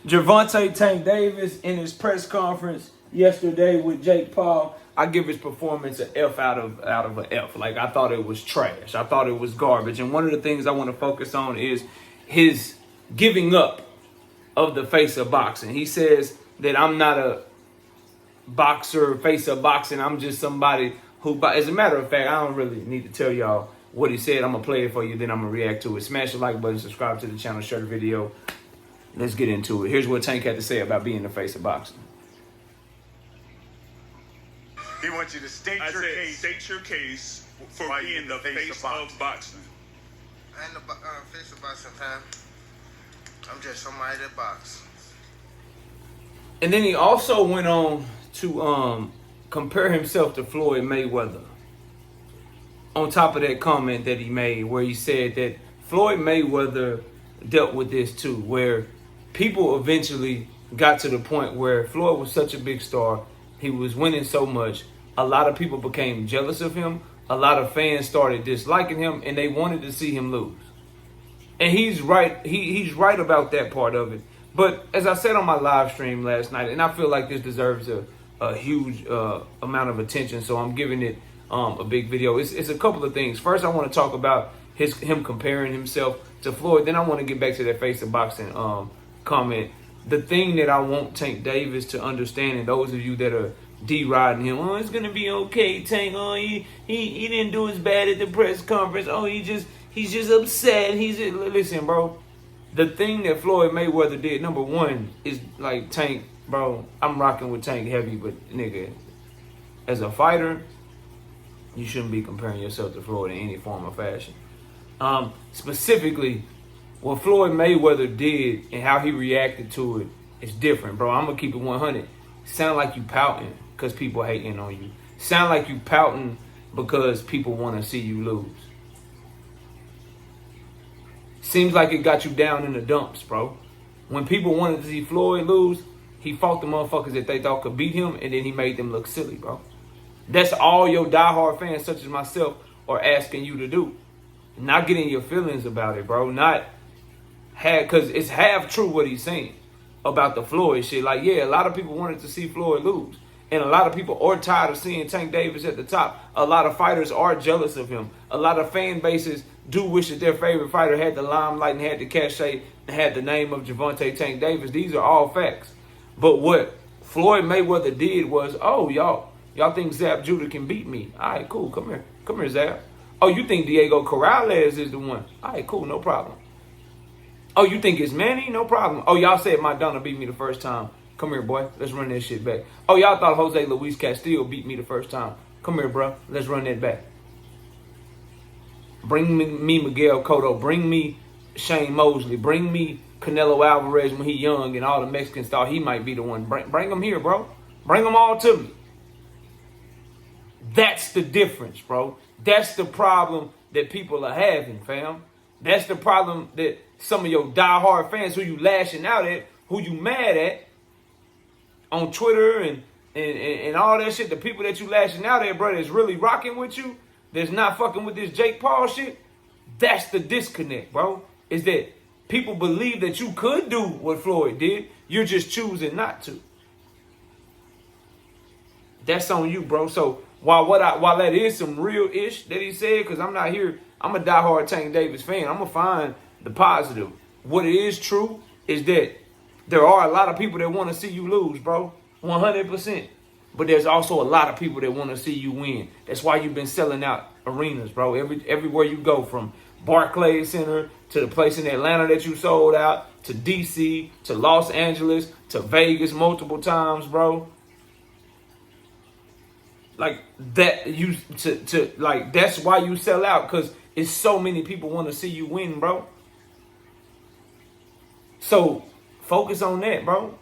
Gervonta Tank Davis in his press conference yesterday with Jake Paul, I give his performance an F out of an F. Like, I thought it was trash. I thought it was garbage. And one of the things I want to focus on is his giving up of the face of boxing. He says that I'm not a boxer, face of boxing. I'm just somebody who, as a matter of fact, I don't really need to tell y'all what he said. I'm going to play it for you, then I'm going to react to it. Smash the like button, subscribe to the channel, share the video. Let's get into it. Here's what Tank had to say about being the face of boxing. He wants you to state your case for being the face of boxing. I ain't the face of boxing, fam. I'm just somebody that boxes. And then he also went on to compare himself to Floyd Mayweather. On top of that comment that he made, where he said that Floyd Mayweather dealt with this too, where people eventually got to the point where Floyd was such a big star, he was winning so much, a lot of people became jealous of him, a lot of fans started disliking him, and they wanted to see him lose. And he's right, he's right about that part of it. But as I said on my live stream last night, and I feel like this deserves a huge amount of attention, so I'm giving it a big video. It's a couple of things. First, I want to talk about him comparing himself to Floyd. Then I want to get back to that face of boxing comment. The thing that I want Tank Davis to understand, and those of you that are deriding him, oh, it's gonna be okay, Tank. Oh, he didn't do as bad at the press conference. Oh, he's just upset. Listen, bro. The thing that Floyd Mayweather did, number one, is like, Tank, bro. I'm rocking with Tank heavy, but nigga, as a fighter, you shouldn't be comparing yourself to Floyd in any form or fashion. Specifically, what Floyd Mayweather did and how he reacted to it is different, bro. I'm gonna keep it 100. Sound like you pouting because people hating on you. Sound like you pouting because people want to see you lose. Seems like it got you down in the dumps, bro. When people wanted to see Floyd lose, he fought the motherfuckers that they thought could beat him, and then he made them look silly, bro. That's all your diehard fans, such as myself, are asking you to do. Not getting your feelings about it, bro. Because it's half true what he's saying about the Floyd shit. Like, yeah, a lot of people wanted to see Floyd lose. And a lot of people are tired of seeing Tank Davis at the top. A lot of fighters are jealous of him. A lot of fan bases do wish that their favorite fighter had the limelight and had the cachet and had the name of Gervonta Tank Davis. These are all facts. But what Floyd Mayweather did was, oh, y'all think Zab Judah can beat me? All right, cool. Come here. Come here, Zab. Oh, you think Diego Corrales is the one? All right, cool. No problem. Oh, you think it's Manny? No problem. Oh, y'all said Maidana beat me the first time. Come here, boy. Let's run that shit back. Oh, y'all thought Jose Luis Castillo beat me the first time. Come here, bro. Let's run that back. Bring me Miguel Cotto. Bring me Shane Mosley. Bring me Canelo Alvarez when he young and all the Mexicans thought he might be the one. Bring them here, bro. Bring them all to me. That's the difference, bro. That's the problem that people are having, fam. That's the problem that some of your diehard fans who you lashing out at, who you mad at on Twitter and all that shit, the people that you lashing out at, bro, that's really rocking with you, that's not fucking with this Jake Paul shit, that's the disconnect, bro. Is that people believe that you could do what Floyd did, you're just choosing not to. That's on you, bro. So while that is some real ish that he said, because I'm not here, I'm a diehard Tank Davis fan. I'm gonna find the positive. What it is true is that there are a lot of people that want to see you lose, bro. 100%. But there's also a lot of people that want to see you win. That's why you've been selling out arenas, bro. Everywhere you go, from Barclays Center to the place in Atlanta that you sold out, to DC, to Los Angeles, to Vegas multiple times, bro. Like that, that's why you sell out, because it's so many people want to see you win, bro. So focus on that, bro.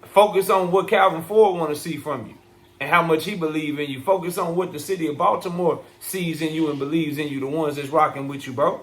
Focus on what Calvin Ford want to see from you and how much he believe in you. Focus on what the city of Baltimore sees in you and believes in you, the ones that's rocking with you, bro.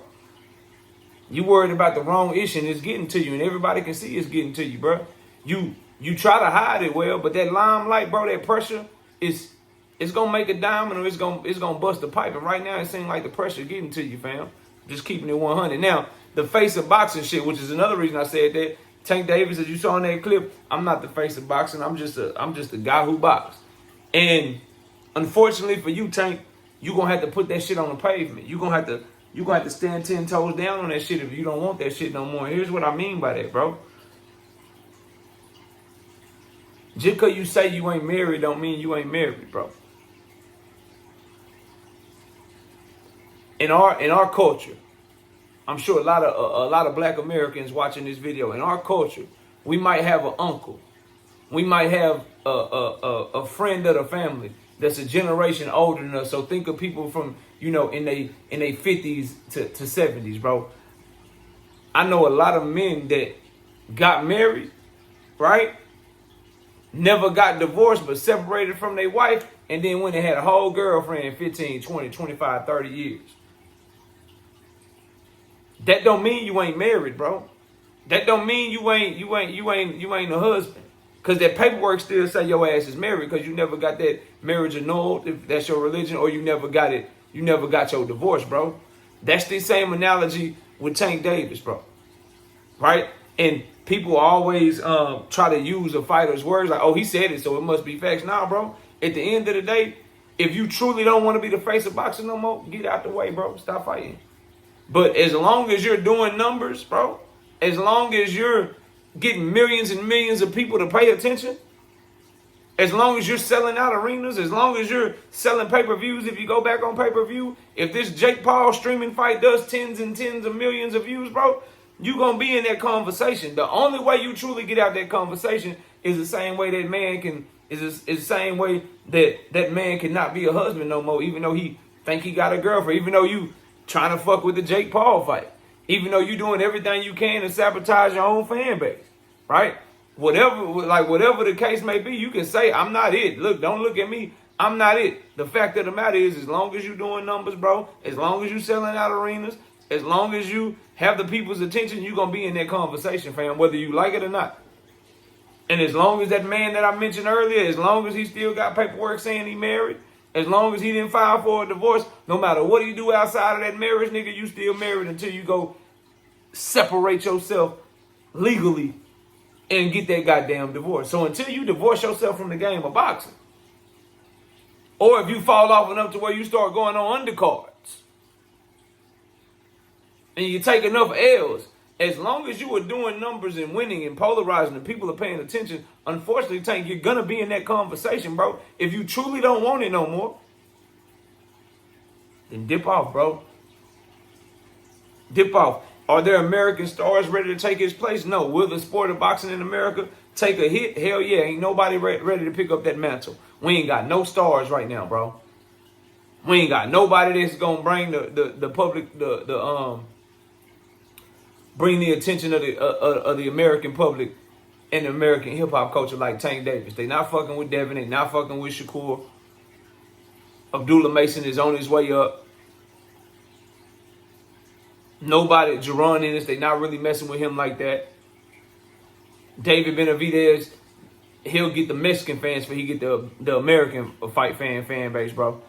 You worried about the wrong issue and it's getting to you, and everybody can see it's getting to you, bro. You try to hide it well, but that limelight, bro, that pressure is it's gonna make a diamond, or it's gonna bust the pipe. And right now, it seems like the pressure getting to you, fam. Just keeping it 100. Now, the face of boxing shit, which is another reason I said that, Tank Davis, as you saw in that clip, I'm not the face of boxing. I'm just a guy who boxes. And unfortunately for you, Tank, you gonna have to put that shit on the pavement. You gonna have to stand 10 toes down on that shit if you don't want that shit no more. And here's what I mean by that, bro. Just because you say you ain't married don't mean you ain't married, bro. In our culture, I'm sure a lot of black Americans watching this video, in our culture, we might have an uncle. We might have a friend of the family that's a generation older than us. So think of people from, in they 50s to 70s, bro. I know a lot of men that got married, right? Never got divorced, but separated from their wife, and then went and had a whole girlfriend 15, 20, 25, 30 years. That don't mean you ain't married, bro. That don't mean you ain't a husband. Cause that paperwork still say your ass is married because you never got that marriage annulled, if that's your religion, or you never got your divorce, bro. That's the same analogy with Tank Davis, bro. Right? And people always try to use a fighter's words like, oh, he said it, so it must be facts. Nah, bro. At the end of the day, if you truly don't want to be the face of boxing no more, get out the way, bro. Stop fighting. But as long as you're doing numbers, bro, as long as you're getting millions and millions of people to pay attention, as long as you're selling out arenas, as long as you're selling pay-per-views, if you go back on pay-per-view, if this Jake Paul streaming fight does tens and tens of millions of views, bro, you're going to be in that conversation. The only way you truly get out that conversation is the same way that man can, is the same way that man cannot be a husband no more, even though he think he got a girlfriend, even though you trying to fuck with the Jake Paul fight, even though you doing everything you can to sabotage your own fan base, right? Whatever the case may be, you can say, I'm not it. Look, don't look at me. I'm not it. The fact of the matter is, as long as you doing numbers, bro, as long as you selling out arenas, as long as you have the people's attention, you're going to be in that conversation, fam, whether you like it or not. And as long as that man that I mentioned earlier, as long as he still got paperwork saying he married, as long as he didn't file for a divorce, no matter what he do outside of that marriage, nigga, you still married until you go separate yourself legally and get that goddamn divorce. So until you divorce yourself from the game of boxing, or if you fall off enough to where you start going on undercards, and you take enough L's, as long as you are doing numbers and winning and polarizing and people are paying attention, unfortunately, Tank, you're going to be in that conversation, bro. If you truly don't want it no more, then dip off, bro. Dip off. Are there American stars ready to take his place? No. Will the sport of boxing in America take a hit? Hell yeah. Ain't nobody ready to pick up that mantle. We ain't got no stars right now, bro. We ain't got nobody that's going to bring the public, bring the attention of the American public and the American hip-hop culture like Tank Davis. They not fucking with Devin. They not fucking with Shakur. Abdullah Mason is on his way up. Nobody, Jerron Ennis, they not really messing with him like that. David Benavidez, he'll get the Mexican fans, but he get the American fight fan base, bro.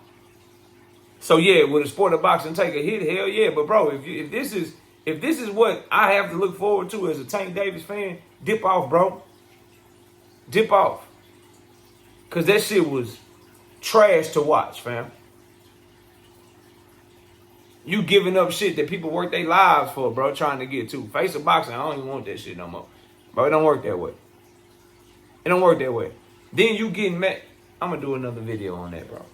So yeah, will the sport of boxing take a hit? Hell yeah, but bro, if this is what I have to look forward to as a Tank Davis fan, dip off, bro. Dip off. Cause that shit was trash to watch, fam. You giving up shit that people work their lives for, bro, trying to get to. Face of boxing, I don't even want that shit no more. Bro, it don't work that way. It don't work that way. Then you getting mad. I'm going to do another video on that, bro.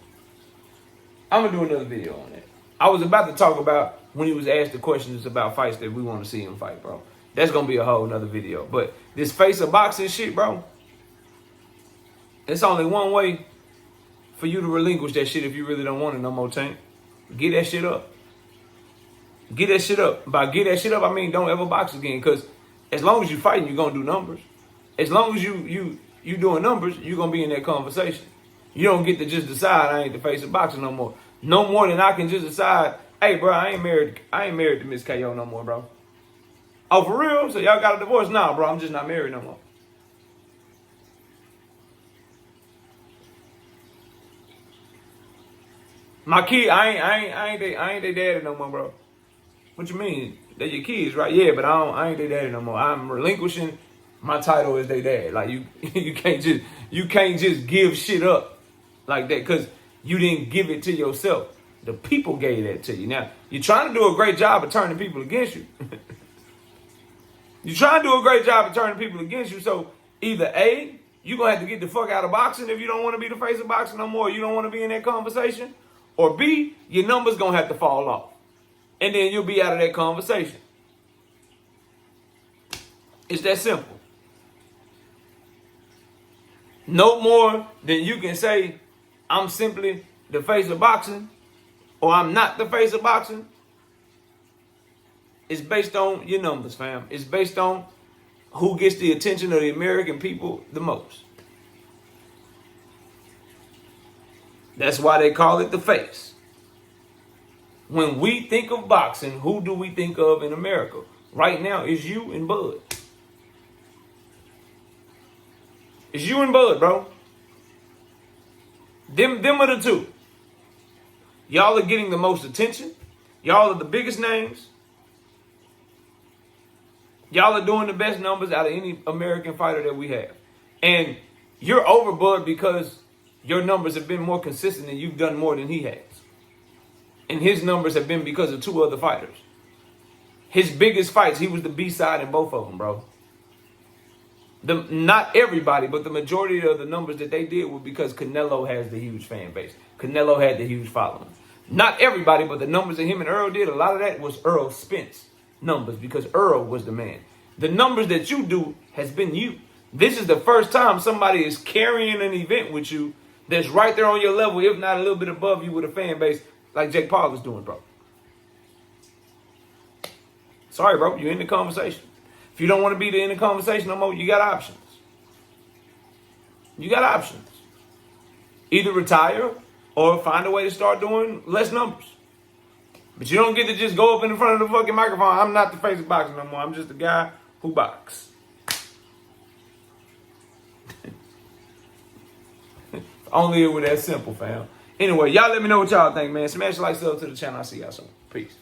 I'm going to do another video on that. I was about to talk about when he was asked the questions about fights that we want to see him fight, bro. That's going to be a whole nother video. But this face of boxing shit, bro, it's only one way for you to relinquish that shit if you really don't want it no more, Tank. Get that shit up. Get that shit up. By get that shit up, I mean don't ever box again. Because as long as you fighting, you're going to do numbers. As long as you doing numbers, you're going to be in that conversation. You don't get to just decide I ain't the face of boxing no more. No more than I can just decide, hey, bro, I ain't married to Miss KO no more, bro. Oh, for real? So y'all got a divorce? Nah, bro, I'm just not married no more. My kid, I ain't their daddy no more, bro. What you mean? They're your kids, right? Yeah, but I ain't their daddy no more. I'm relinquishing My title is they dad. Like you can't just give shit up like that because you didn't give it to yourself. The people gave that to you. Now you're trying to do a great job of turning people against you. You're trying to do a great job of turning people against you. So either A, you're gonna have to get the fuck out of boxing if you don't want to be the face of boxing no more. You don't want to be in that conversation. Or B, your numbers gonna have to fall off, and then you'll be out of that conversation. It's that simple. No more than you can say, I'm simply the face of boxing, or I'm not the face of boxing. It's based on your numbers, fam. It's based on who gets the attention of the American people the most. That's why they call it the face. When we think of boxing, who do we think of in America? Right now, it's you and Bud. It's you and Bud, bro. Them are the two. Y'all are getting the most attention. Y'all are the biggest names. Y'all are doing the best numbers out of any American fighter that we have. And you're over Bud because your numbers have been more consistent and you've done more than he has. And his numbers have been because of two other fighters. His biggest fights, he was the B-side in both of them, bro. Not everybody, but the majority of the numbers that they did were because Canelo has the huge fan base. Canelo had the huge following. Not everybody, but the numbers that him and Earl did, a lot of that was Earl Spence numbers because Earl was the man. The numbers that you do has been you. This is the first time somebody is carrying an event with you that's right there on your level, if not a little bit above you with a fan base like Jake Paul is doing, bro. Sorry, bro, you're in the conversation. If you don't want to be in the conversation no more, you got options. You got options. Either retire or find a way to start doing less numbers. But you don't get to just go up in front of the fucking microphone. I'm not the face of boxing no more. I'm just a guy who boxes. Only it was that simple, fam. Anyway, y'all let me know what y'all think, man. Smash the like, sub to the channel. I'll see y'all soon. Peace.